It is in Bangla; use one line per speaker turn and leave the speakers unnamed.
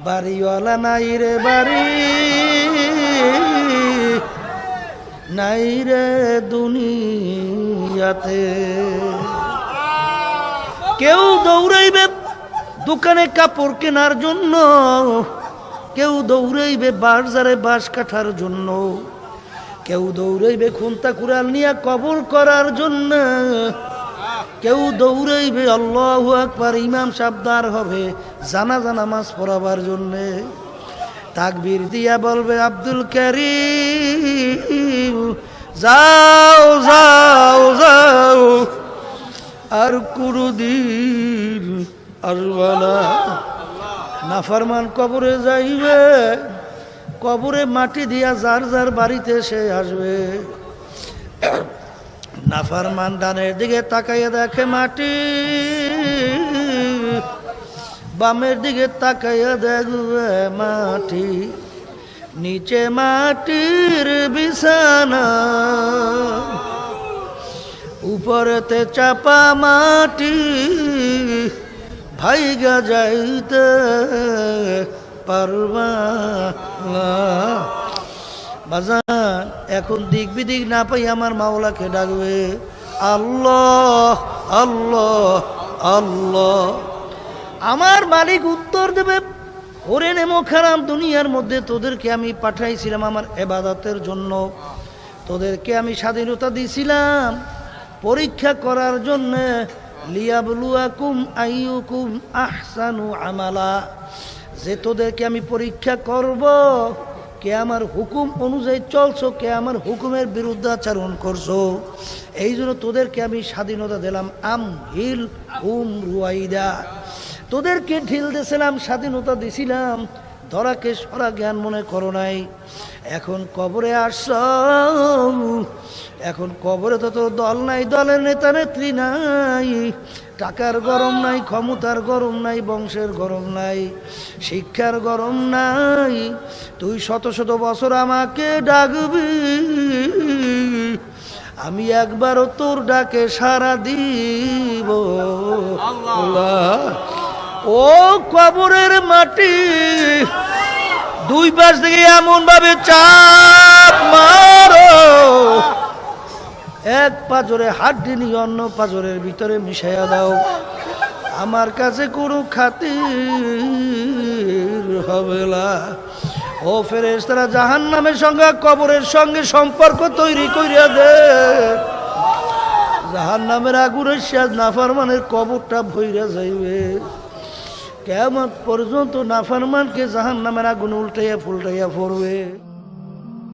বাড়িওয়ালা নাই রে বাড়ি, নাই রে দুনিয়াতে। কেউ দৌড়াইবে দোকানে কাপড় কেনার জন্য, কেউ দৌড়াইবে বাজারে বাঁশ কাটার জন্য, কেউ দৌড়াইবে খুন্তা কুড়াল নিয়ে কবর করার জন্য, কেউ দৌড়াইবে আল্লাহু আকবার ইমাম সাবদার হবে জানাজা নামাজ পড়াবার জন্যে। তাকবীর দিয়া বলবে আব্দুল কারীম যাও যাও যাও, আর কোনদিন আসবে না। নাফরমান কবরে যাইবে, কবরে মাটি দিয়া যার যার বাড়িতে সে আসবে। নাফরমান ডানের দিকে তাকাইয়া দেখে মাটি, বামের দিকে তাকাইয়া দেখবে মাটি, নিচে মাটির বিছানা, উপরেতে চাপা মাটি, ভাইগা যাইতে পারবা না। বাজান এখন দিক বিদিক না পাই আমার মাওলাকে ডাকবে আল্লাহ আল্লাহ আল্লাহ। আমার মালিক উত্তর দেবে, ওরে নেমো খারাম, দুনিয়ার মধ্যে তোদেরকে আমি পাঠাইছিলাম আমার ইবাদতের জন্য, তোদেরকে আমি স্বাধীনতা দিয়েছিলাম পরীক্ষা করার জন্য, লিয়াবলুয়াকুম আইয়ুকুম আহসানু আমালা, যে তোদেরকে আমি পরীক্ষা করব কে আমার হুকুম অনুযায়ী চলছো, কে আমার হুকুমের বিরুদ্ধাচরণ করছো। এই জন্য তোদেরকে আমি স্বাধীনতা দিলাম। আম হিল হুম রুয়াইদা, তোদেরকে ঢিল দিয়েছিলাম, স্বাধীনতা দিছিলাম, ধরাকে সরা জ্ঞান মনে করো নাই। এখন কবরে আস, এখন কবরে তো তোর দল নাই, দলের নেতা নেত্রী নাই, টাকার গরম নাই, ক্ষমতার গরম নাই, বংশের গরম নাই, শিক্ষার গরম নাই। তুই শত শত বছর আমাকে ডাকবি, আমি একবারও তোর ডাকে সাড়া দিব। ও কবরের মাটি, দুই পাশ থেকে এমন ভাবে চাপ মারো, এক পাজরে হাড্ডি নিয়ে অন্য পাজরের ভিতরে মিশাইয়া দাও। আমার কাছে কোনো খাতির হবে না। ও ফেরেশতারা জাহান্নামের সঙ্গে কবরের সঙ্গে সম্পর্ক তৈরি কইরা দে। জাহান্নামের আগুনের শেষ নাফরমানের কবরটা ভইরা যাইবে। কিয়ামত পর্যন্ত নাফরমানকে জাহান্নামের আগুন উল্টাইয়া ফুলটাইয়া পড়বে।